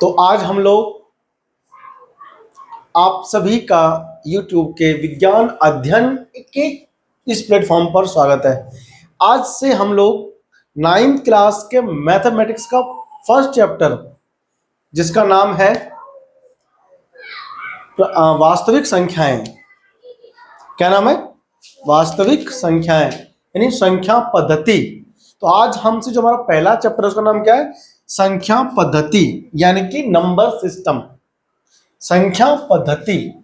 तो आज हम लोग आप सभी का YouTube के विज्ञान अध्ययन के इस प्लेटफॉर्म पर स्वागत है। आज से हम लोग 9th क्लास के मैथमेटिक्स का फर्स्ट चैप्टर जिसका नाम है वास्तविक संख्याएं। क्या नाम है? वास्तविक संख्याएं यानी संख्या पद्धति। तो आज हमसे जो हमारा पहला चैप्टर है उसका नाम क्या है? संख्या पद्धति यानी कि नंबर सिस्टम। संख्या पद्धति,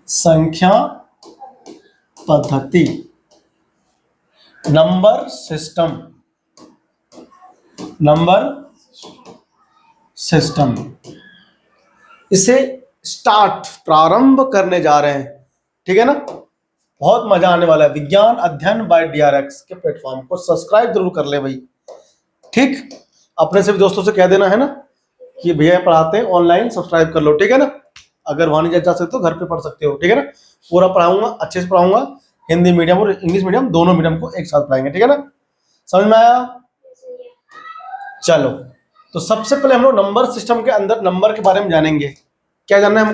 संख्या पद्धति, नंबर सिस्टम, नंबर सिस्टम। इसे प्रारंभ करने जा रहे हैं, ठीक है ना? बहुत मजा आने वाला है। विज्ञान अध्ययन बाय DRX के प्लेटफॉर्म को सब्सक्राइब जरूर कर ले भाई, ठीक? अपने से भी दोस्तों से कह देना है ना कि भैया पढ़ाते हैं ऑनलाइन, सब्सक्राइब कर लो, ठीक है ना? अगर वहां नहीं जा सकते हो घर पे पढ़ सकते हो, ठीक है ना? पूरा पढ़ाऊंगा, अच्छे से पढ़ाऊंगा। हिंदी मीडियम और इंग्लिश मीडियम दोनों मीडियम को एक साथ पढ़ाएंगे, ठीक है ना? समझ में आया? चलो, तो सबसे पहले हम लोग नंबर सिस्टम के अंदर नंबर के बारे में जानेंगे। क्या जानना है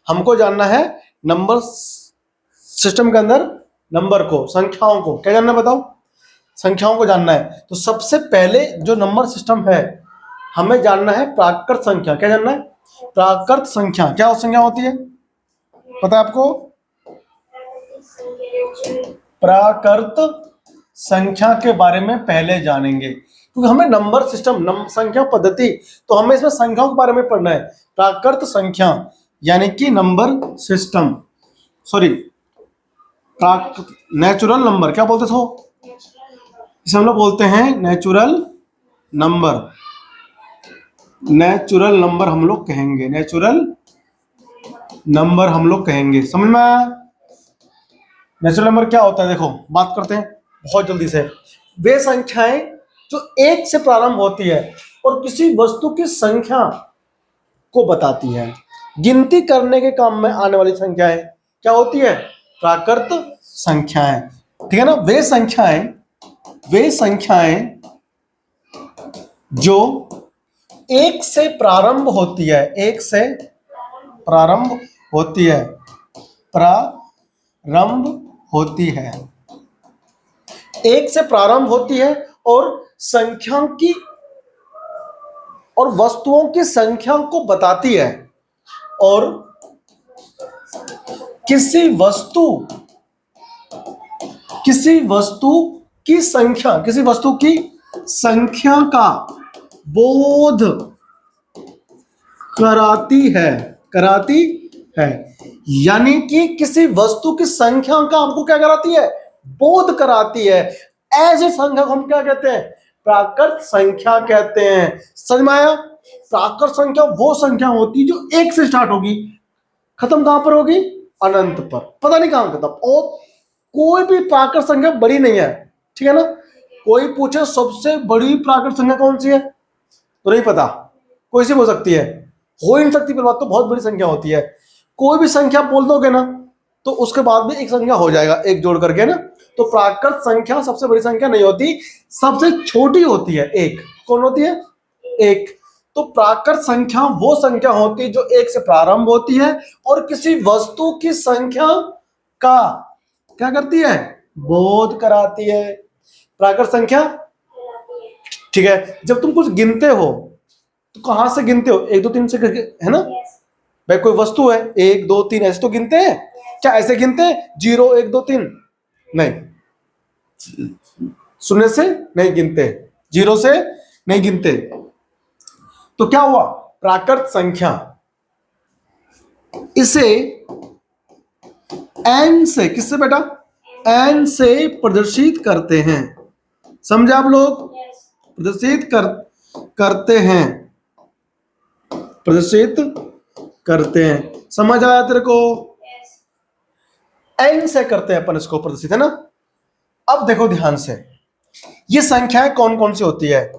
हमको जानना है नंबर सिस्टम के अंदर नंबर को, संख्याओं को। क्या जानना है बताओ? संख्याओं को जानना है। तो सबसे पहले जो नंबर सिस्टम है हमें जानना है प्राकृत संख्या। क्या जानना है? प्राकृत संख्या। क्या संख्या होती है पता है आपको? प्राकृत संख्या के बारे में पहले जानेंगे, क्योंकि हमें नंबर सिस्टम संख्या पद्धति, तो हमें इसमें संख्याओं के बारे में पढ़ना है। प्राकृत संख्या यानी कि number system, sorry natural number. क्या बोलते थे? इसे हम लोग बोलते हैं नेचुरल नंबर। नेचुरल नंबर हम लोग कहेंगे, नेचुरल नंबर हम लोग कहेंगे। समझ में आया? नेचुरल नंबर क्या होता है? देखो, बात करते हैं बहुत जल्दी से। वे संख्याएं जो एक से प्रारंभ होती है और किसी वस्तु की संख्या को बताती है। गिनती करने के काम में आने वाली संख्याएं क्या होती है? प्राकृत संख्याएं, ठीक है ना? वे संख्याएं जो एक से प्रारंभ होती है, एक से प्रारंभ होती है, प्रारंभ होती है, एक से प्रारंभ होती है और संख्याओं की और वस्तुओं की संख्या को बताती है, और किसी वस्तु की संख्या का बोध कराती है। यानी कि किसी वस्तु की संख्या का हमको क्या कराती है? बोध कराती है। ऐसे संख्या को हम क्या कहते हैं? प्राकृत संख्या कहते हैं। समझ में आया? प्राकृत संख्या वो संख्या होती है जो एक से स्टार्ट होगी, खत्म कहां पर होगी? अनंत पर। पता नहीं कहां खत्म। और कोई भी प्राकृत संख्या बड़ी नहीं है, ठीक है ना? कोई पूछे सबसे बड़ी प्राकृत संख्या कौन सी है तो नहीं पता, कोई सी हो सकती है, हो ही नहीं सकती। पर बात तो बहुत बड़ी संख्या होती है। कोई भी संख्या बोल दोगे ना तो उसके बाद में एक संख्या हो जाएगा, एक जोड़ करके ना। तो प्राकृत संख्या सबसे बड़ी संख्या नहीं होती, सबसे छोटी होती है, एक। कौन होती है? एक। तो प्राकृत संख्या वो संख्या होती है जो एक से प्रारंभ होती है और किसी वस्तु की संख्या का क्या करती है? बोध कराती है। प्राकृत संख्या, ठीक है? जब तुम कुछ गिनते हो तो कहां से गिनते हो? 1 2 3 से, है ना? भाई कोई वस्तु है 1 2 3 ऐसे तो गिनते हैं। क्या ऐसे गिनते हैं 0 1 2 3? नहीं, शून्य से नहीं गिनते, 0 से नहीं गिनते। तो क्या हुआ? प्राकृत संख्या इसे n से, किससे बेटा? n से प्रदर्शित करते हैं। समझे आप लोग? प्रदर्शित करते हैं। समझ आया तेरे को? n से करते हैं अपन इसको प्रदर्शित, है ना? अब देखो ध्यान से, ये संख्याएं कौन कौन सी होती है?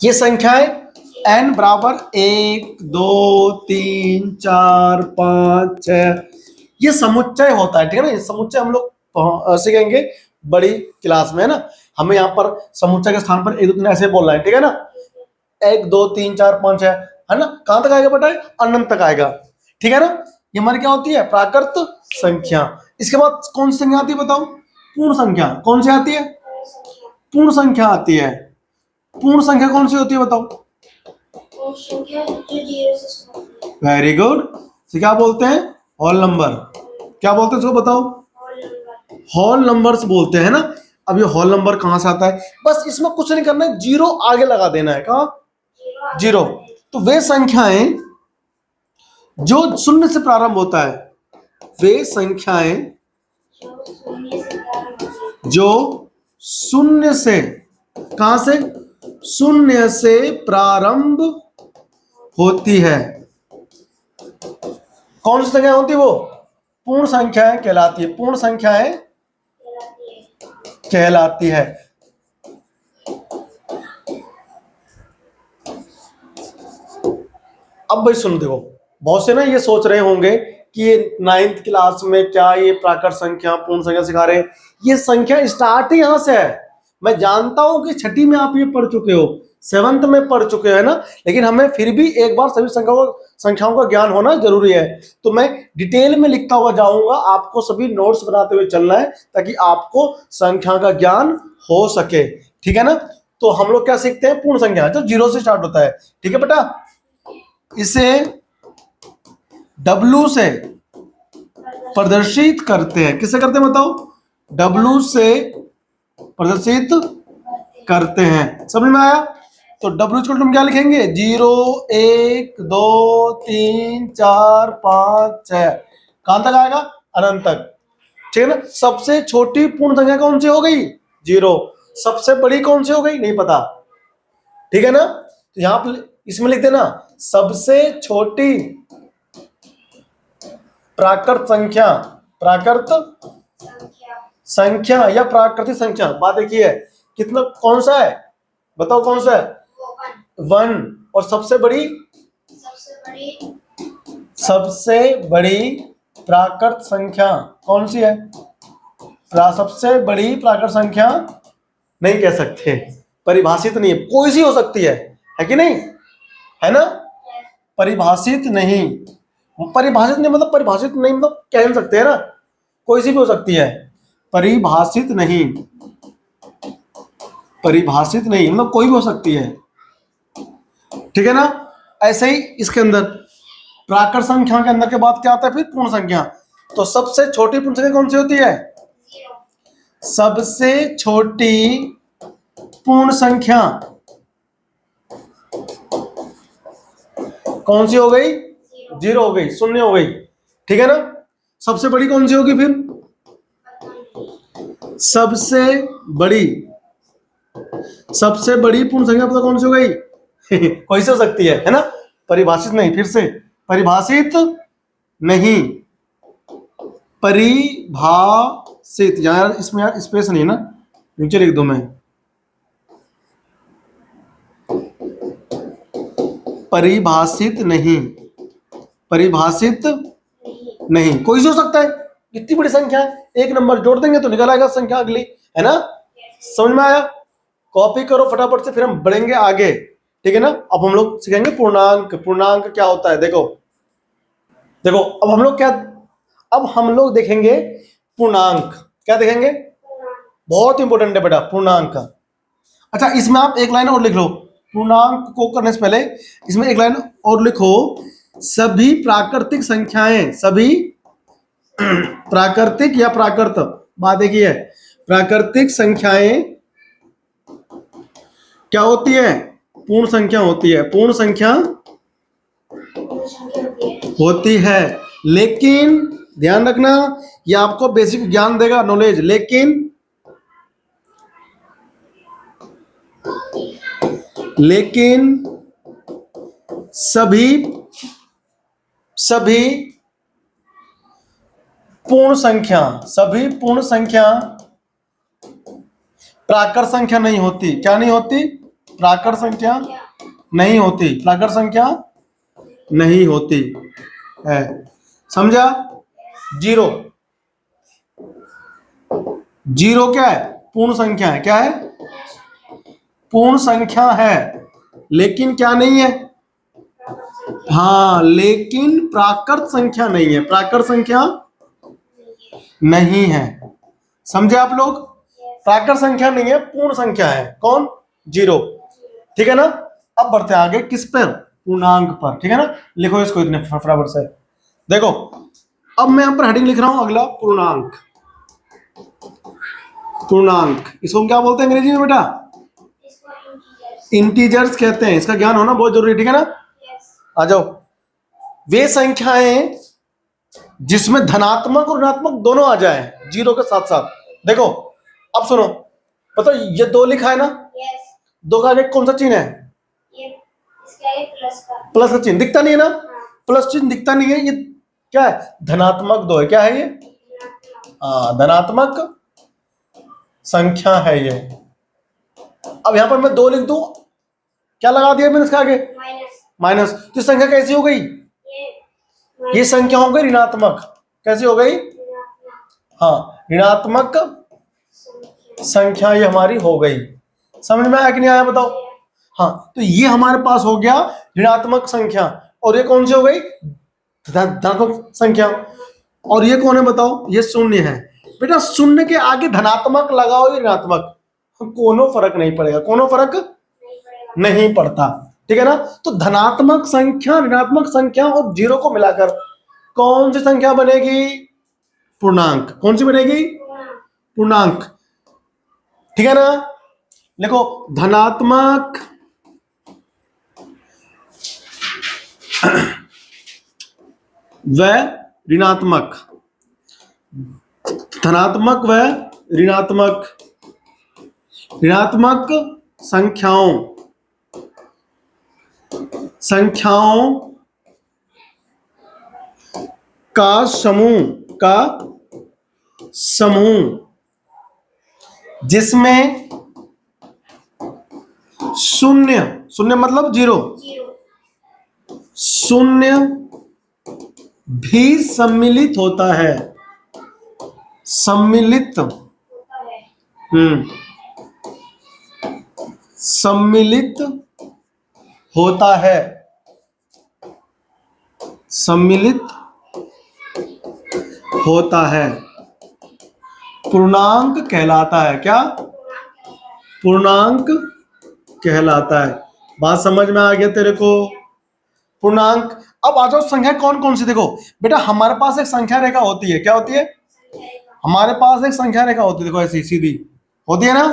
ये संख्याएं n बराबर 1 2 3 4 5 6, ये समुच्चय होता है, ठीक है ना? ये समुच्चय हम लोग सीखेंगे बड़ी क्लास में, है ना। हमें यहाँ पर समुच्चय के स्थान पर 1 2 3 ऐसे बोलना है, ठीक है ना। 1 2 3 4 5 है ना। कहां तक आएगा बेटा? अनंत तक आएगा, ठीक है ना। ये हमारी क्या होती है? प्राकृत संख्या। इसके बाद कौन सी संख्या आती है बताओ? पूर्ण संख्या। कौन सी आती है? पूर्ण संख्या आती है। पूर्ण संख्या कौन सी होती है बताओ? Very good. तो क्या बोलते हैं? Whole number. क्या बोलते हैं इसको बताओ? होल नंबर्स बोलते हैं ना। अब ये होल नंबर कहां से आता है? बस इसमें कुछ नहीं करना है, जीरो आगे लगा देना है। कहां? जीरो। तो वे संख्याएं जो शून्य से प्रारंभ होता है, वे संख्याएं जो शून्य से, कहां से? शून्य से प्रारंभ होती है। कौन सी संख्या होती है वो? पूर्ण संख्याएं कहलाती है। पूर्ण संख्याएं कहलाती है। अब भाई सुन, देखो बहुत से ना ये सोच रहे होंगे कि ये 9th क्लास में क्या ये प्राकृत संख्या पूर्ण संख्या सिखा रहे हैं। ये संख्या स्टार्ट ही यहां से है। मैं जानता हूं कि छठी में आप ये पढ़ चुके हो, 7th में पढ़ चुके हो, है ना। लेकिन हमें फिर भी एक बार सभी संख्याओं का ज्ञान होना जरूरी है। तो मैं डिटेल में लिखता हुआ जाऊंगा, आपको सभी नोट्स बनाते हुए चलना है ताकि आपको संख्या का ज्ञान हो सके, ठीक है ना। तो हम लोग क्या सीखते हैं? पूर्ण संख्या जो 0 से स्टार्ट होता है, ठीक है बेटा। इसे W से प्रदर्शित करते हैं। किससे करते हैं बताओ? W से प्रदर्शित करते हैं। समझ में आया? तो W को तुम क्या लिखेंगे? 0 1 2 3 4 5 6। कहां तक आएगा? अनंत तक, ठीक है ना। सबसे छोटी पूर्ण संख्या कौन सी हो गई? 0। सबसे बड़ी कौन सी हो गई? नहीं पता, ठीक है ना। तो यहां पर इसमें लिख देना सबसे छोटी प्राकृत संख्या। प्राकृत संख्या या प्राकृतिक संख्या, बात एक ही है। कितना, कौन सा है बताओ? कौन सा है? 1। और सबसे बड़ी प्राकृत संख्या कौन सी है? सबसे बड़ी प्राकृत संख्या नहीं कह सकते, परिभाषित नहीं है, कोई सी हो सकती है कि नहीं? है ना। परिभाषित नहीं, परिभाषित नहीं मतलब परिभाषित नहीं मतलब कह नहीं सकते, है ना। कोई सी भी हो सकती है। परिभाषित नहीं, परिभाषित नहीं मतलब कोई भी हो सकती है, ठीक है ना। ऐसे ही इसके अंदर प्राकृत संख्या के अंदर के बाद क्या आता है? फिर पूर्ण संख्या। तो सबसे छोटी पूर्ण संख्या कौन सी होती है? सबसे छोटी पूर्ण संख्या कौन सी हो गई? 0 हो गई, शून्य हो गई, ठीक है ना। सबसे बड़ी कौन सी होगी फिर? सबसे बड़ी पूर्ण संख्या पता कौन सी हो गई? कोई सी हो सकती है ना। परिभाषित नहीं, फिर से परिभाषित नहीं, परिभाषित। यार इसमें यार स्पेस नहीं है ना, नीचे लिख दो मैं। परिभाषित नहीं, परिभाषित नहीं, कोई सी हो सकता है। कितनी बड़ी संख्या है, एक नंबर जोड़ देंगे तो निकल आएगा संख्या अगली, है ना। समझ में आया? कॉपी करो फटाफट से, फिर हम बढ़ेंगे आगे, ठीक है ना। अब हम लोग सीखेंगे पूर्णांक। पूर्णांक क्या होता है? देखो अब हम लोग देखेंगे पूर्णांक। क्या देखेंगे? बहुत इंपॉर्टेंट है बेटा पूर्णांक। अच्छा, इसमें आप एक लाइन और लिख लो। पूर्णांक को करने से पहले इसमें एक लाइन और लिखो। सभी प्राकृतिक संख्याएं, सभी प्राकृतिक या प्राकृत, बात एक ही है। प्राकृतिक संख्याएं क्या होती है? पूर्ण संख्या होती है। पूर्ण संख्या होती है, लेकिन ध्यान रखना, ये आपको बेसिक ज्ञान देगा, नॉलेज। लेकिन सभी पूर्ण संख्या प्राकृत संख्या नहीं होती। क्या नहीं होती? प्राकृत संख्या नहीं होती। प्राकृत संख्या नहीं होती है, समझा? 0 जीरो क्या है? पूर्ण संख्या है। क्या है? पूर्ण संख्या है, लेकिन क्या नहीं है? हाँ, लेकिन प्राकृत संख्या नहीं है। प्राकृत संख्या नहीं है। समझे आप लोग? प्राकृत संख्या नहीं है, पूर्ण संख्या है। कौन? जीरो। ठीक है ना? अब बढ़ते हैं आगे, किस पर? पूर्णांक पर। ठीक है ना? लिखो इसको इतने फटाफट से। देखो, अब मैं यहाँ पर हेडिंग लिख रहा हूं, अगला पूर्णांक। पूर्णांक इसको हम क्या बोलते हैं अंग्रेजी में बेटा? इंटीजर्स कहते हैं। इसका ज्ञान होना बहुत जरूरी है। ठीक है ना? आ जाओ। वे संख्याएं जिसमें धनात्मक और ऋणात्मक दोनों आ जाए, जीरो के साथ साथ। देखो, अब सुनो, पता ये दो लिखा है ना? दो का आगे कौन सा चिन्ह है? प्लस का चिन्ह दिखता नहीं है ना? प्लस चिन्ह दिखता नहीं है। ये क्या है? धनात्मक दो है। क्या है ये? धनात्मक संख्या है ये। अब यहां पर मैं दो लिख दूं, क्या लगा दिया मैंने इसके आगे? माइनस। तो संख्या कैसी हो गई? ये संख्या हो गई ऋणात्मक। कैसी हो गई? हाँ, ऋणात्मक संख्या ये हमारी हो गई। समझ में आया कि नहीं आया बताओ? हाँ, तो ये हमारे पास हो गया ऋणात्मक संख्या। और ये कौन सी हो गई? धनात्मक संख्या। और ये कौन है बताओ? ये शून्य है। बेटा शून्य के आगे धनात्मक लगाओ या ऋणात्मक, कोनो फर्क नहीं पड़ेगा। कोनो फर्क नहीं पड़ता। ठीक है ना? तो धनात्मक संख्या, ऋणात्मक संख्या और जीरो को मिलाकर कौन सी संख्या बनेगी? पूर्णांक। कौन सी बनेगी? पूर्णांक। ठीक है ना? देखो, धनात्मक व ऋणात्मक, धनात्मक व ऋणात्मक, ऋणात्मक संख्याओं का समूह जिसमें शून्य मतलब जीरो, शून्य भी सम्मिलित होता है। सम्मिलित सम्मिलित होता है। सम्मिलित होता है, पूर्णांक कहलाता है। क्या? पूर्णांक कहलाता है। बात समझ में आ गया तेरे को? पूर्णांक। अब आ जाओ, संख्या कौन कौन सी? देखो बेटा, हमारे पास एक संख्या रेखा होती है। क्या होती है? हमारे पास एक संख्या रेखा होती है। देखो ऐसी सीधी होती है ना?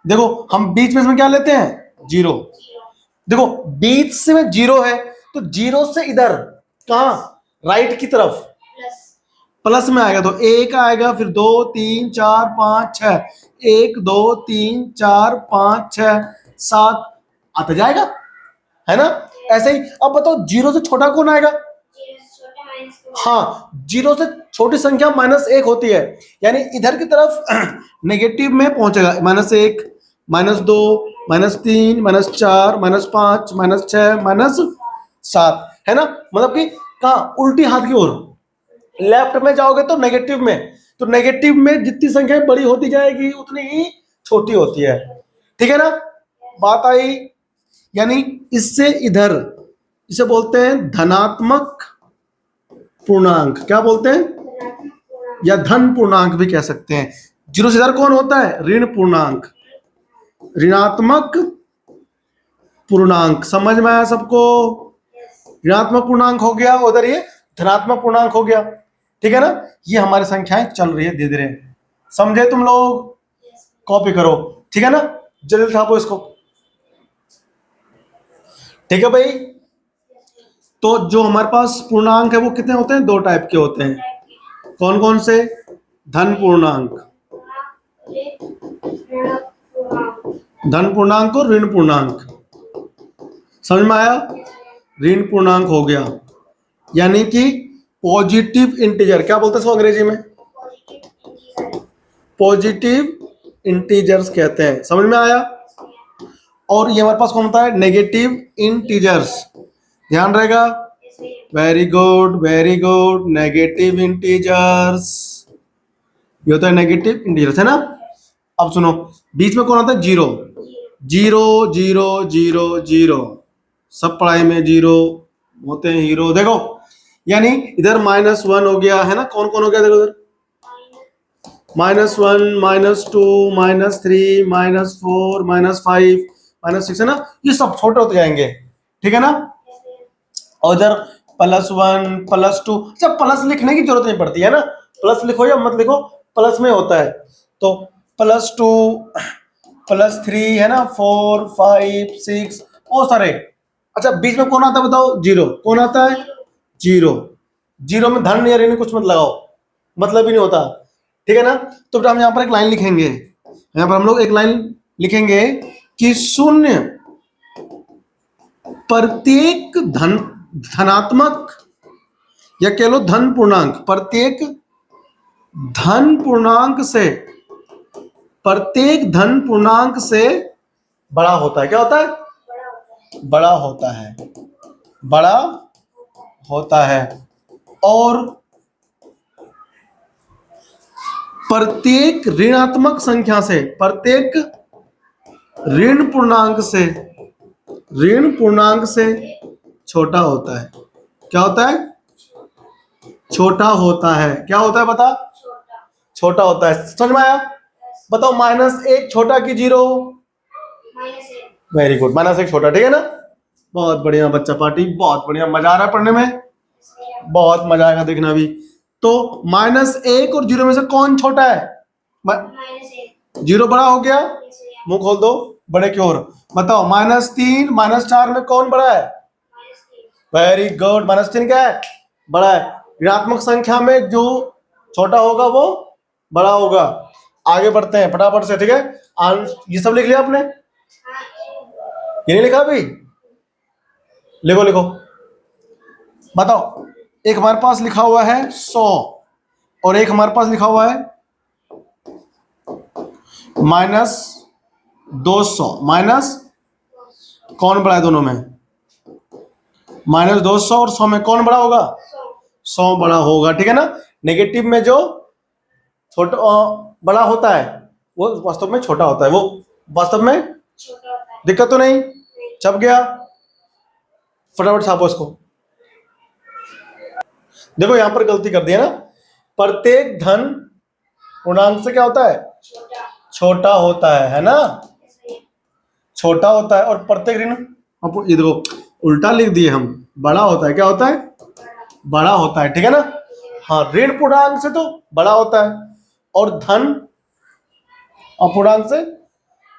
देखो, हम बीच में इसमें क्या लेते हैं? जीरो। देखो, बीच से में जीरो है, तो जीरो से इधर कहां? राइट की तरफ प्लस में आएगा। तो एक आएगा, फिर 2 3 4 5 6, 1 2 3 4 5 6 7 आता जाएगा, है ना? ऐसे ही। अब बताओ, जीरो से छोटा कौन आएगा? हाँ, जीरो से छोटी संख्या -1 होती है, यानी इधर की तरफ नेगेटिव में पहुंचेगा। -1, -2, -3, -4, -5, -6, -7, है ना? मतलब कि कहाँ? उल्टी हाथ की ओर, लेफ्ट में जाओगे तो नेगेटिव में। तो नेगेटिव में जितनी संख्या बड़ी होती जाएगी उतनी ही छोटी होती है। ठीक है ना? बात आई? यानी इससे इधर, इसे बोलते हैं धनात्मक पूर्णांक। क्या बोलते हैं? या धन पूर्णांक भी कह सकते हैं। जीरो से इधर कौन होता है? ऋण पूर्णांक, ऋणात्मक पूर्णांक। समझ में आया सबको? ऋणात्मक पूर्णांक हो गया, उधर ये धनात्मक पूर्णांक हो गया। ठीक है ना? ये हमारी संख्याएं चल रही है धीरे धीरे। समझे तुम लोग? कॉपी करो। ठीक है ना? जल्दी छापो इसको। ठीक है भाई? तो जो हमारे पास पूर्णांक है वो कितने होते हैं? 2 टाइप के होते हैं। कौन कौन से? धन पूर्णांक, धन पूर्णांक और ऋण पूर्णांक। समझ में आया? ऋण पूर्णांक हो गया, यानी कि पॉजिटिव इंटीजर। क्या बोलते हैं इसको अंग्रेजी में? पॉजिटिव इंटीजर्स कहते हैं। समझ में आया? और ये हमारे पास कौन होता है? Negative integers. ध्यान रहेगा? Very good, very good. Negative integers, ये होता है नेगेटिव इंटीजर्स, है ना। अब सुनो, बीच में कौन आता है? Zero. Zero zero zero zero, सब पढ़ाई में जीरो होते हैं हीरो। देखो यानी इधर -1 हो गया, है ना। कौन कौन हो गया देखो इधर, -1, -2, -3, -4, -5, -6, है ना। ये सब छोटे होते जाएंगे, ठीक है ना। और इधर +1, +2, अच्छा प्लस लिखने की जरूरत नहीं पड़ती है ना, प्लस लिखो या मत लिखो, प्लस में होता है। तो +2, +3, है ना, 4, 5, 6, बहुत सारे। अच्छा बीच में कौन आता है बताओ? जीरो। कौन आता है? जीरो। जीरो में धन या ऋण कुछ मत लगाओ, मतलब ही नहीं होता, ठीक है ना। तो बेटा हम यहाँ पर एक लाइन लिखेंगे, यहाँ पर हम लोग एक लाइन लिखेंगे कि शून्य प्रत्येक धनात्मक या कह लो धन पूर्णांक, प्रत्येक धन पूर्णांक से बड़ा होता है। क्या होता है? बड़ा होता है, बड़ा होता है। और प्रत्येक ऋणात्मक संख्या से, प्रत्येक ऋण पूर्णांक से छोटा होता है। क्या होता है? छोटा होता है। क्या होता है बता? छोटा होता है। समझ में आया? बताओ -1 छोटा कि जीरो? वेरी गुड, -1 छोटा, ठीक है ना। बहुत बढ़िया बच्चा पार्टी, बहुत बढ़िया, मजा आ रहा है पढ़ने में, बहुत मजा आएगा देखना भी। तो -1 और जीरो में से कौन छोटा है? जीरो बड़ा हो गया, मुंह खोल दो बड़े की ओर। बताओ -3, -4 में कौन बड़ा है? वेरी गुड, -3 क्या है? बड़ा है। ऋणात्मक संख्या में जो छोटा होगा वो बड़ा होगा। आगे बढ़ते हैं फटाफट से, ठीक है। ये सब लिख लिया आपने? ये नहीं लिखा अभी? लिखो लिखो। बताओ, एक हमारे पास लिखा हुआ है 100 और एक हमारे पास लिखा हुआ है -200। माइनस कौन बड़ा है दोनों में? -200 और 100 में कौन बड़ा होगा? 100 बड़ा होगा, ठीक है ना। नेगेटिव में जो छोटा बड़ा होता है वो वास्तव में छोटा होता है, वो वास्तव में दिक्कत तो नहीं? छप गया? फटाफट छापो इसको। देखो यहां पर गलती कर दी है ना, प्रत्येक धन पूर्णांक से क्या होता है? छोटा होता है ना, छोटा होता है। और प्रत्येक ऋण, ये देखो उल्टा लिख दिए हम, बड़ा होता है। क्या होता है? बड़ा होता है, ठीक है ना। हाँ, ऋण पूर्णांक से तो बड़ा होता है और धन अपूर्णांक से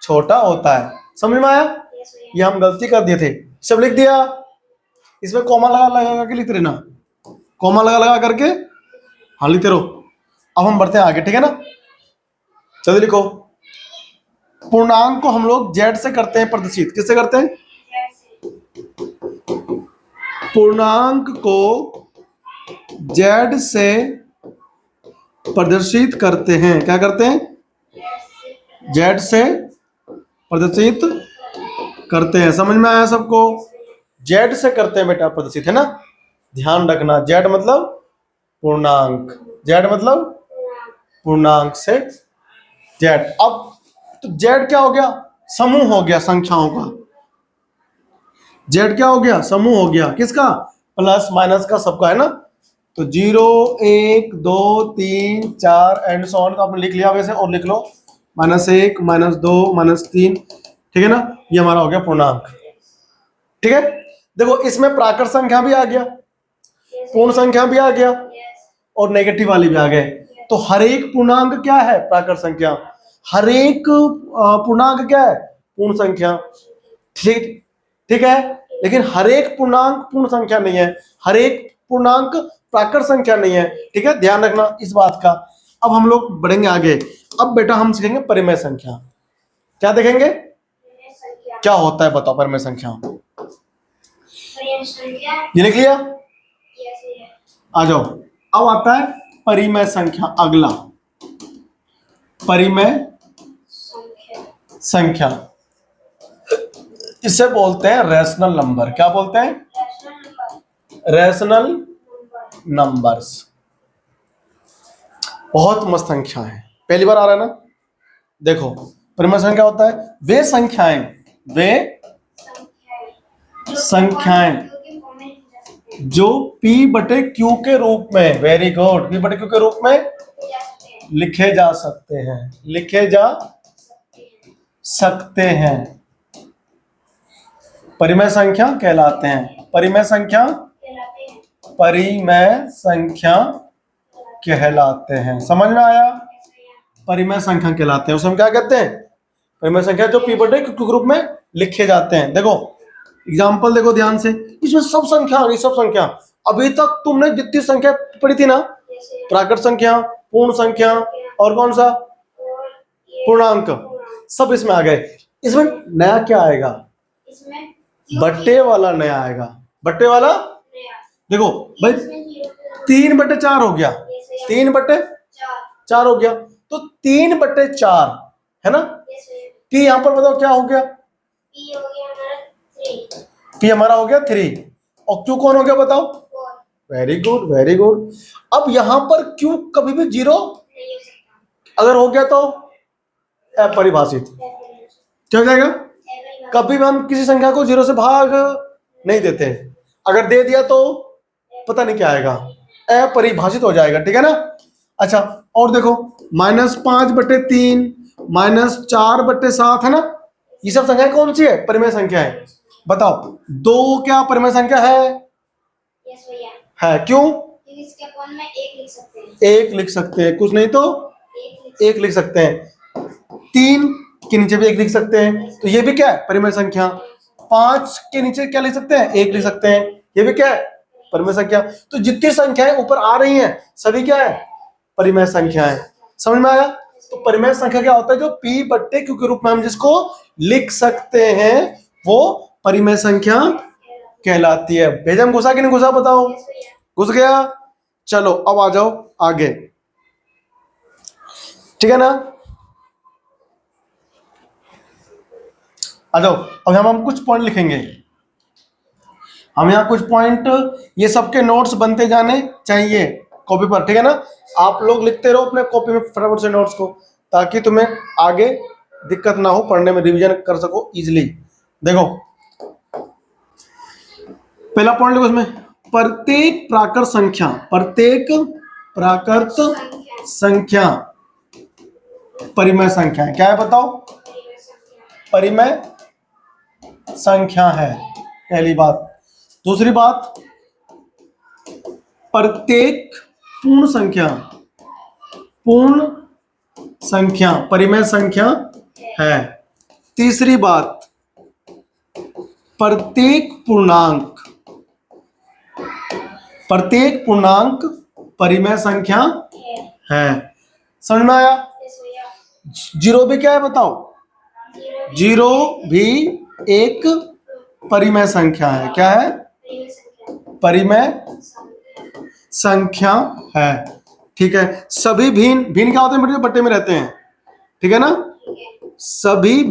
छोटा होता है। समझ में आया? ये हम गलती कर दिए थे, सब लिख दिया। इसमें कॉमा लगा के लिखते रहना, कॉमा लगा करके हाँ लिखते रहो। अब हम बढ़ते हैं आगे, ठीक है ना। चलिए लिखो, पूर्णांक को हम लोग जेड से करते हैं प्रदर्शित। किससे करते हैं? पूर्णांक को जेड से प्रदर्शित करते हैं। क्या करते हैं? जेड से प्रदर्शित करते हैं। समझ में आया सबको? जेड से करते हैं बेटा प्रदर्शित, है ना। ध्यान रखना, जेड मतलब पूर्णांक, जेड मतलब पूर्णांक से जेड। अब तो जेड क्या हो गया? समूह हो गया संख्याओं का। जेड क्या हो गया? समूह हो गया। किसका? प्लस माइनस का, सबका, है ना। तो 0, 1, 2, 3, 4 एंड सो ऑन। तो आपने लिख लिया वैसे, और लिख लो -1, -2, -3, ठीक है ना। ये हमारा हो गया पूर्णांक, ठीक है। देखो इसमें प्राकृत संख्या भी आ गया, पूर्ण संख्या भी आ गया और नेगेटिव वाली भी आ गए। तो हर एक पूर्णांक क्या है? प्राकृत संख्या। हर एक पूर्णांक क्या है? पूर्ण संख्या, ठीक, ठीक है। लेकिन हर एक पूर्णांक पूर्ण संख्या नहीं है, हर एक पूर्णांक प्राकृत संख्या नहीं है, ठीक है। ध्यान रखना इस बात का। अब हम लोग बढ़ेंगे आगे। अब बेटा हम सीखेंगे परिमेय संख्या। क्या देखेंगे? क्या होता है बताओ परिमेय संख्या? ये लिख लिया? आ जाओ, अब आता है परिमेय संख्या। अगला परिमेय संख्या, इसे बोलते हैं रैशनल नंबर। क्या बोलते हैं? Rational numbers. बहुत मस्त संख्या है, पहली बार आ रहा है ना। देखो परिमेय संख्या होता है वे संख्याएं जो P बटे Q के रूप में, वेरी गुड, P बटे Q के रूप में लिखे जा सकते हैं, परिमेय संख्या कहलाते हैं। परिमेय संख्या समझ में आया? परिमेय संख्या कहलाते हैं, उसे हम क्या कहते हैं? परिमेय संख्या जो P बटे Q के रूप में लिखे जाते हैं। देखो एग्जाम्पल देखो ध्यान से, इसमें सब संख्या आ गई, सब संख्या। अभी तक तुमने जितनी संख्या पढ़ी थी ना, प्राकृत संख्या, पूर्ण संख्या और कौन सा पूर्णांक, सब इसमें आ गए। इसमें नया क्या आएगा? बट्टे वाला नया आएगा, बट्टे वाला। देखो भाई 3/4 हो गया, 3/4 हो गया, तो 3/4 है ना। P यहां पर बताओ क्या हो गया? P हमारा हो गया 3 और Q कौन हो गया बताओ? Very good, very good. अब यहां पर Q कभी भी 0 अगर हो गया तो अपरिभाषित, क्या हो जाएगा? कभी भी हम किसी संख्या को 0 से भाग नहीं देते, अगर दे दिया तो पता नहीं क्या आएगा, अपरिभाषित हो जाएगा, ठीक है ना। अच्छा और देखो -5/3 -4/7 है ना, ये सब संख्या कौन सी है? परिमेय संख्या है। बताओ 2 क्या परिमेय संख्या है? है, क्यों? एक लिख सकते हैं, कुछ नहीं तो एक लिख सकते हैं। 3 के नीचे भी एक लिख सकते हैं, तो ये भी क्या है? परिमेय संख्या। 5 के नीचे क्या लिख सकते हैं? एक लिख सकते हैं, ये भी क्या है? परिमेय संख्या। तो जितनी संख्याएं ऊपर आ रही हैं सभी क्या है? परिमेय संख्या है। समझ में आया? तो परिमेय संख्या क्या होता है? जो P बट्टे Q के रूप में हम जिसको लिख सकते हैं वो परिमेय संख्या कहलाती है। भेजा में घुसा कि नहीं घुसा? बताओ, घुस गया। चलो अब आ जाओ आगे, ठीक है ना। आ जाओ, अब हम कुछ पॉइंट लिखेंगे, हम यहाँ कुछ पॉइंट, ये सबके नोट्स बनते जाने चाहिए कॉपी पर, ठीक है ना। आप लोग लिखते रहो अपने कॉपी में फटाफट से नोट्स को, ताकि तुम्हें आगे दिक्कत ना हो, पढ़ने में रिवीजन कर सको इजीली। देखो पहला पॉइंट लिखो इसमें, प्रत्येक प्राकृत संख्या परिमेय संख्या है। क्या है बताओ? परिमेय संख्या है, पहली बात। दूसरी बात, प्रत्येक पूर्ण संख्या परिमेय संख्या है। तीसरी बात, प्रत्येक पूर्णांक परिमेय संख्या है। समझ में आया? 0 भी क्या है बताओ? 0 भी एक परिमेय संख्या है। क्या है? परिमेय संख्या है, ठीक है। सभी भिन्न क्या होते हैं बेटे? बट्टे में रहते हैं, ठीक है ना। सभी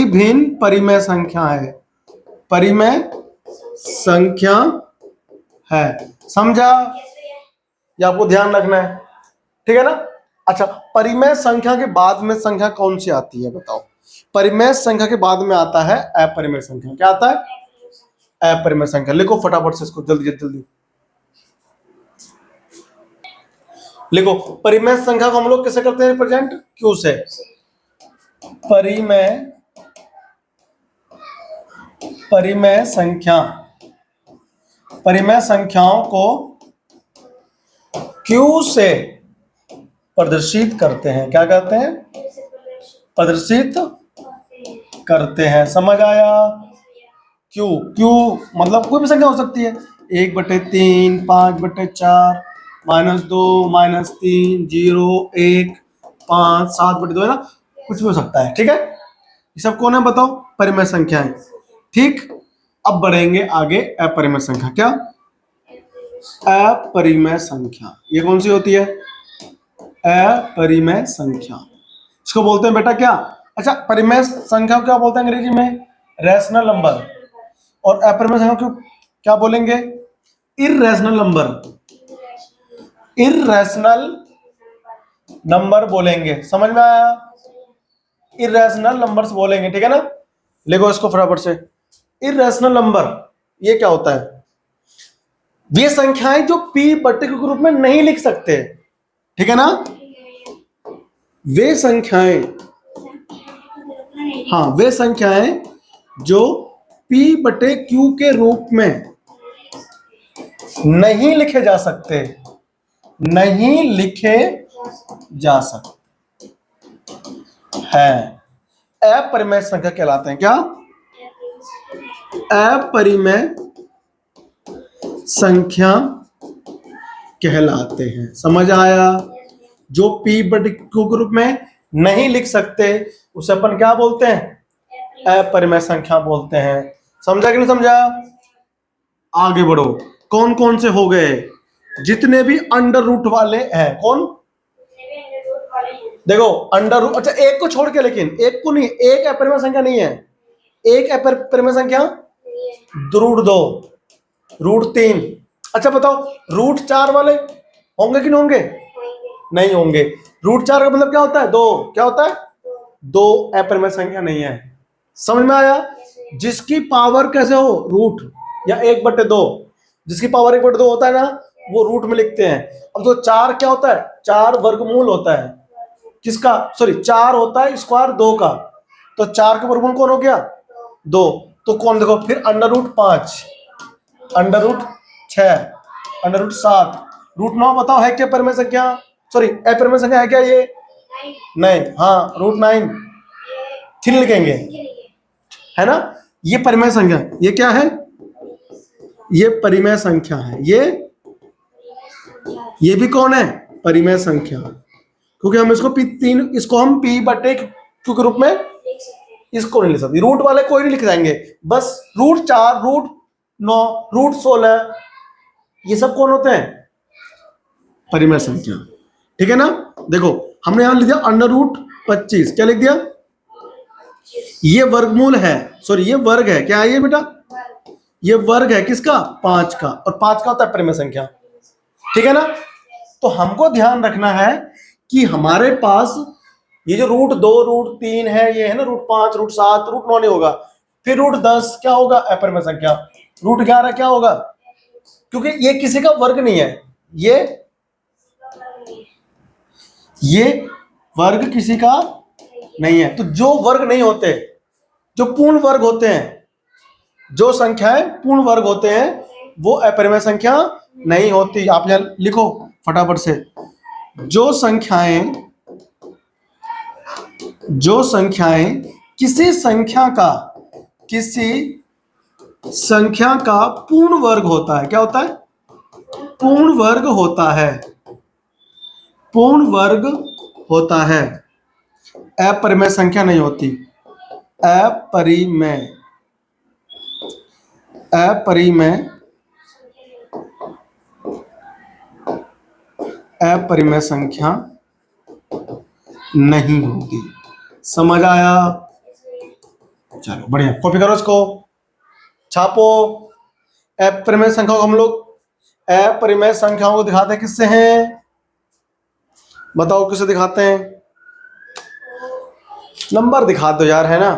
भिन्न परिमेय संख्या है, परिमेय संख्या है। समझा? ये आपको ध्यान रखना है, ठीक है ना। अच्छा, परिमेय संख्या के बाद में संख्या कौन सी आती है बताओ? परिमेय संख्या के बाद में आता है अपरिमेय संख्या। क्या आता है? अपरिमेय संख्या। लिखो फटाफट से इसको, जल्दी जल्दी लिखो। परिमेय संख्या को हम लोग कैसे करते हैं रिप्रेजेंट? Q से। परिमेय संख्याओं को Q से प्रदर्शित करते हैं। क्या कहते हैं? प्रदर्शित करते हैं। समझ आया? Q मतलब कोई भी संख्या हो सकती है, 1/3, 5/4, -2, -3, 0, 1, 5, 7/2 है ना, कुछ भी हो सकता है, ठीक है। ये सब कौन है बताओ? परिमेय संख्या है, ठीक। अब बढ़ेंगे आगे अपरिमेय संख्या। क्या? अपरिमेय संख्या ये कौन सी होती है? अपरिमेय संख्या, इसको बोलते हैं बेटा क्या? अच्छा, परिमेय संख्या क्या बोलते हैं अंग्रेजी में? Rational number. और अपरिमेय संख्या को क्या बोलेंगे? Irrational number. इर्रेशनल नंबर बोलेंगे, समझ में आया? इर्रेशनल नंबर्स बोलेंगे, ठीक है ना? लिखो इसको फटाफट से। इर्रेशनल नंबर ये क्या होता है? वे संख्याएं जो p बट्टे के ग्रुप में नहीं लिख सकते, ठीक है ना? वे संख्याएं, हाँ, वे संख्याएं जो p बटे q के रूप में नहीं लिखे जा सकते, नहीं लिखे जा सकते हैं, अपरिमेय संख्या कहलाते हैं। क्या? अपरिमेय संख्या कहलाते हैं। समझ आया? जो p बटे q ग्रुप में नहीं लिख सकते उसे अपन क्या बोलते हैं? अपरिमेय संख्या बोलते हैं। समझा कि नहीं समझा? आगे बढ़ो। कौन कौन से हो गए? जितने भी अंडर रूट वाले हैं। कौन? देखो अंडर रूट, अच्छा एक को छोड़ के, लेकिन एक को नहीं, एक अपरिमेय संख्या नहीं है। एक अपरिमेय संख्या रूट 2, रूट 3। अच्छा बताओ, रूट 4 वाले होंगे कि नहीं होंगे? नहीं होंगे। रूट 4 का मतलब क्या होता है? 2। क्या होता है? 2 अपरिमेय संख्या नहीं है। समझ में आया? जिसकी पावर कैसे हो? रूट या 1/2। जिसकी पावर 1/2 होता है ना, वो रूट में लिखते हैं। अब तो 4 क्या होता है? 4 वर्गमूल होता है। किसका? सॉरी, 4 होता है स्क्वायर 2 का। तो 4 का वर्गमूल कौन हो गया? 2। तो कौन? देखो फिर under root 5, under root 6, under root 7, root 9। बताओ है क्या परिमेय संख्या? सॉरी, अपरिमेय संख्या है क्या ये? नहीं। हाँ, रूट 9 3 लिखेंगे, है ना? ये परिमेय संख्या, ये क्या है? ये परिमेय संख्या है। ये भी कौन है? परिमेय संख्या। क्योंकि हम इसको p3, इसको हम p बटे q के रूप में इसको नहीं लिख सकते। रूट वाले कोई नहीं लिख जाएंगे, बस रूट 4, रूट 9, रूट 16, ये सब कौन होते हैं? परिमेय संख्या, ठीक है ना? देखो हमने यहां लिख दिया अंडर रूट 25। क्या लिख दिया? ये वर्गमूल है, सॉरी ये वर्ग है। क्या है ये बेटा? ये वर्ग है किसका? 5 का। और 5 का होता है परिमेय संख्या, ठीक है ना? तो हमको ध्यान रखना है कि हमारे पास ये जो रूट 2, रूट 3 है, ये है ना, रूट 5, रूट 7, रूट 9 नहीं होगा। फिर रूट 10 क्या होगा? अपरिमेय संख्या। रूट 11 क्या होगा? क्योंकि ये किसी का वर्ग नहीं है, ये वर्ग किसी का नहीं है। तो जो वर्ग नहीं होते, जो पूर्ण वर्ग होते हैं, जो संख्याएं पूर्ण वर्ग होते हैं, वो अपरिमेय संख्या नहीं होती। आप यहां लिखो फटाफट से। जो संख्याएं किसी संख्या का पूर्ण वर्ग होता है। क्या होता है? पूर्ण वर्ग होता है। पूर्ण वर्ग होता है, अपरिमेय संख्या नहीं होती। अपरिमेय संख्या नहीं होती। समझ आया? चलो बढ़िया, कॉपी करो इसको, छापो। अपरिमेय संख्या को हम लोग अपरिमेय संख्याओं को दिखाते हैं किससे हैं? बताओ किससे दिखाते हैं? नंबर दिखा दो यार, है ना?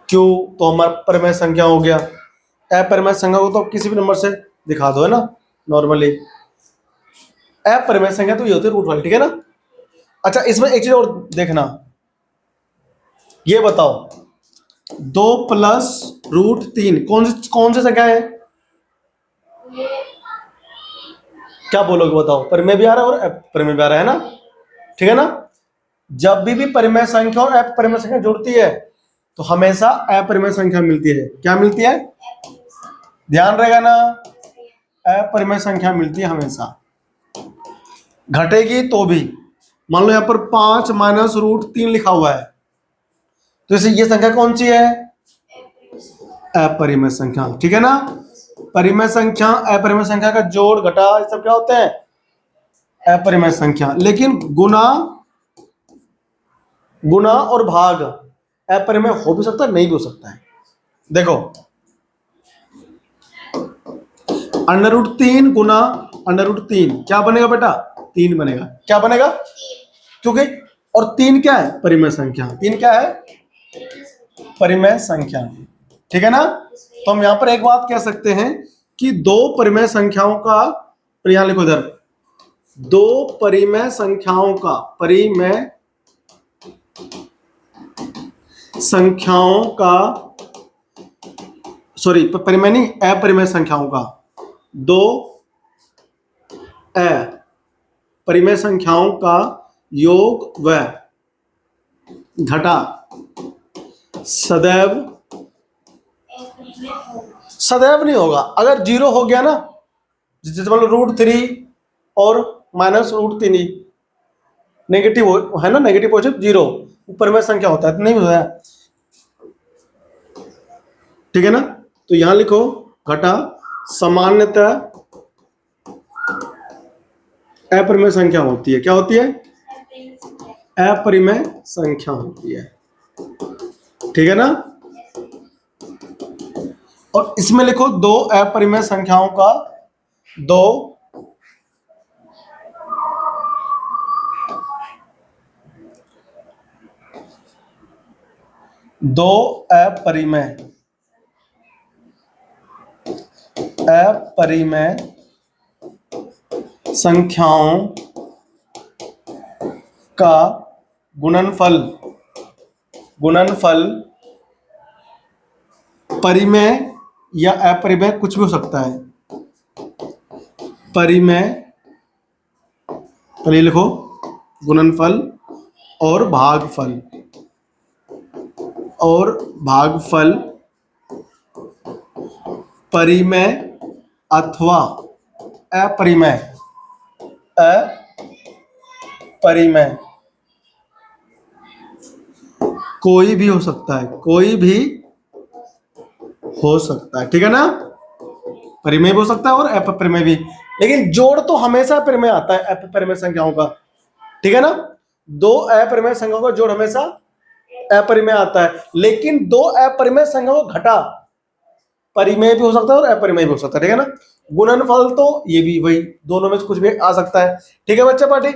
क्यों? तो हमारा परिमेय संख्या हो गया। अपरिमेय संख्या को तो किसी भी नंबर से दिखा दो, है ना? नॉर्मली अपरिमेय संख्या तो ये होती है रूट वाली, ठीक है ना? अच्छा इसमें एक चीज और देखना, ये बताओ 2 प्लस रूट 3 कौन सी संख्या है? क्या बोलोगे बताओ? परिमेय भी आ रहा है और अपरिमेय भी आ रहा है ना, ठीक है ना? जब भी परिमेय संख्या और अपरिमेय संख्या जुड़ती है तो हमेशा अपरिमेय संख्या मिलती है। क्या मिलती है? ध्यान रहेगा ना, अपरिमेय संख्या मिलती है हमेशा। घटेगी तो भी, मान लो यहां पर 5 माइनस रूट 3 लिखा हुआ है, तो इसे ये संख्या कौन सी है? अपरिमेय संख्या, ठीक है ना? परिमेय संख्या अपरिमेय संख्या का जोड़ घटा ये सब क्या होते हैं? अपरिमेय संख्या। लेकिन गुना और भाग अपरिमेय हो भी सकता है, नहीं भी हो सकता है। देखो अंडर रूट 3 गुना √3 क्या बनेगा बेटा? 3 बनेगा। क्या बनेगा? क्योंकि और 3 क्या है? परिमेय संख्या। 3 क्या है? परिमेय संख्या। ठीक है ना? तो हम यहां पर एक बात कह सकते हैं कि दो परिमेय संख्याओं का, यहां लिखो इधर, दो परिमेय संख्याओं का, परिमेय संख्याओं का, सॉरी परिमेय नहीं, अपरिमेय संख्याओं का, दो परिमेय संख्याओं का योग व घटा सदैव नहीं होगा। अगर 0 हो गया ना, जैसे मतलब √3 और -√3 नेगेटिव है ना, नेगेटिव पॉजिटिव 0 ऊपर में संख्या होता है तो नहीं होता है। ठीक है ना? तो यहां लिखो घटा सामान्यतः अपरिमेय संख्या होती है। क्या होती है? अपरिमेय संख्या होती है। ठीक है ना? और इसमें लिखो दो अपरिमेय संख्याओं का, दो अपरिमेय संख्याओं का गुणनफल परिमेय या अपरिमेय कुछ भी हो सकता है। परिमेय, पहले लिखो गुणनफल और भागफल परिमेय अथवा अपरिमेय कोई भी हो सकता है, ठीक है ना? परिमेय भी हो सकता है और अपरिमेय भी, लेकिन जोड़ तो हमेशा परिमेय आता है अपरिमेय संख्याओं का। ठीक है ना? दो अपरिमेय संख्याओं का जोड़ हमेशा अपरिमेय आता है, लेकिन दो अपरिमेय संख्याओं का घटा परिमेय भी हो सकता है और अपरिमेय भी हो सकता है। ठीक है ना? गुणनफल तो ये भी वही, दोनों में से कुछ भी आ सकता है। ठीक है बच्चा पार्टी,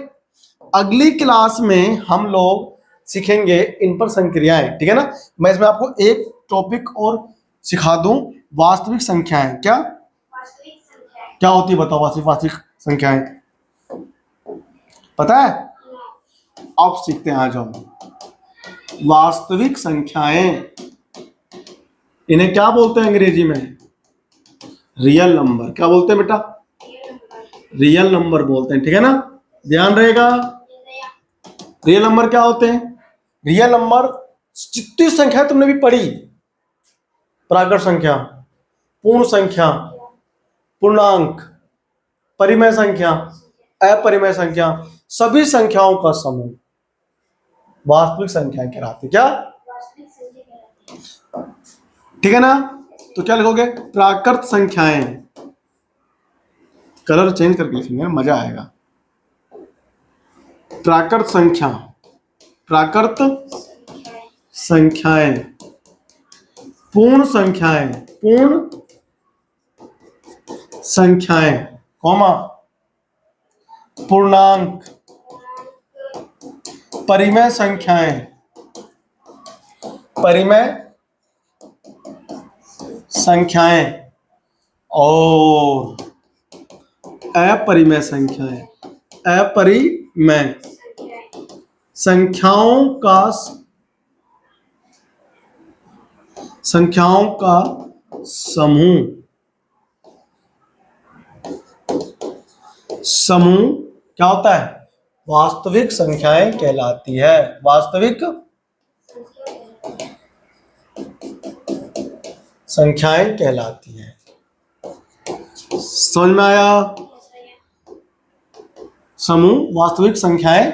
अगली क्लास में हम लोग सीखेंगे इन पर संक्रियाएं। ठीक है ना? मैं इसमें आपको एक टॉपिक और सिखा दूं, वास्तविक संख्याएं। क्या होती है बताओ? वास्तविक संख्याएं पता है? अब सीखते हैं, आ जाओ। वास्तविक संख्याएं, इन्हें क्या बोलते हैं अंग्रेजी में? Real number. क्या बोलते हैं बेटा? रियल नंबर बोलते हैं। ठीक है ना? ध्यान रहेगा। रियल नंबर क्या होते हैं? रियल नंबर जितनी संख्या तुमने भी पढ़ी, प्राकृत संख्या, पूर्ण संख्या, पूर्णांक, परिमेय संख्या, अपरिमेय संख्या, सभी संख्याओं का समूह वास्तविक संख्याएं कहलाती। क्या? ठीक है ना? तो क्या लिखोगे? प्राकृत संख्याएं, कलर चेंज करके लिखेंगे, मजा आएगा। प्राकृत संख्याएं, पूर्ण संख्याएं, कॉमा, पूर्णांक, परिमेय संख्याएं, और अपरिमेय संख्याएं। अपरिमेय संख्याओं का समूह क्या होता है? वास्तविक संख्याएं कहलाती है। वास्तविक संख्याएं कहलाती है। समझ में आया? समूह वास्तविक संख्याएं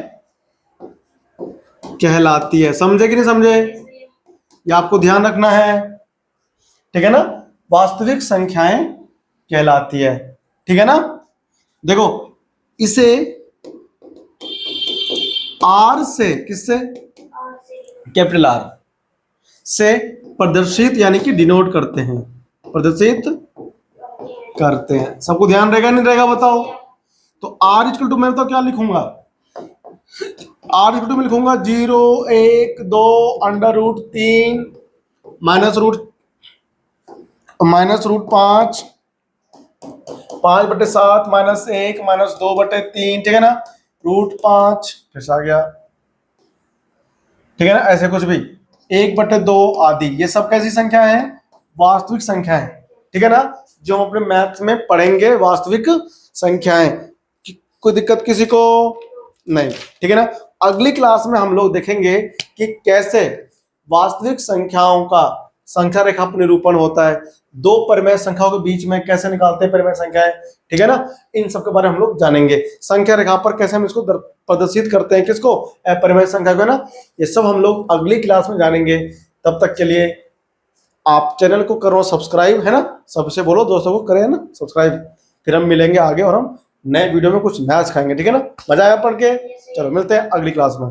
कहलाती है। समझे कि नहीं समझे? ये आपको ध्यान रखना है। ठीक है ना? वास्तविक संख्याएं कहलाती है। ठीक है ना? देखो, इसे आर से, किससे? कैपिटल आर से प्रदर्शित यानी कि डिनोट करते हैं, प्रदर्शित करते हैं। सबको ध्यान रहेगा नहीं रहेगा बताओ? तो r इक्वल टू मैं तो क्या लिखूंगा, r इक्वल टू मैं लिखूंगा 0 1 2 under root 3 minus root 5 5/7 minus 1 minus 2/3, ठीक है ना, √5 फिर से आ गया, ठीक है ना, ऐसे कुछ भी 1/2 आदि, ये सब कैसी संख्या है, वास्तविक संख्या है, ठीक है ना, जो हम अपने मैथ्स में पढ़ेंगे वास्तविक संख्याएं। कोई दिक्कत किसी को नहीं, ठीक है ना। अगली क्लास में हम लोग देखेंगे कि कैसे वास्तविक संख्याओं का संख्या रेखा पर निरूपण होता है, दो परिमेय संख्याओं के बीच में कैसे निकालते हैं परिमेय संख्याएं, ठीक है ना, इन सब के बारे में हम लोग जानेंगे। संख्या रेखा पर कैसे हम इसको प्रदर्शित करते हैं, किसको, परिमेय संख्या को ना, ये सब हम लोग अगली क्लास में जानेंगे। तब तक के लिए आप चैनल को करो सब्सक्राइब, है ना, सबसे बोलो दोस्तों को करें ना सब्सक्राइब। फिर हम मिलेंगे आगे और हम नए वीडियो में कुछ नया सिखाएंगे, ठीक है ना। मजा आया पढ़ के, चलो मिलते हैं अगली क्लास में।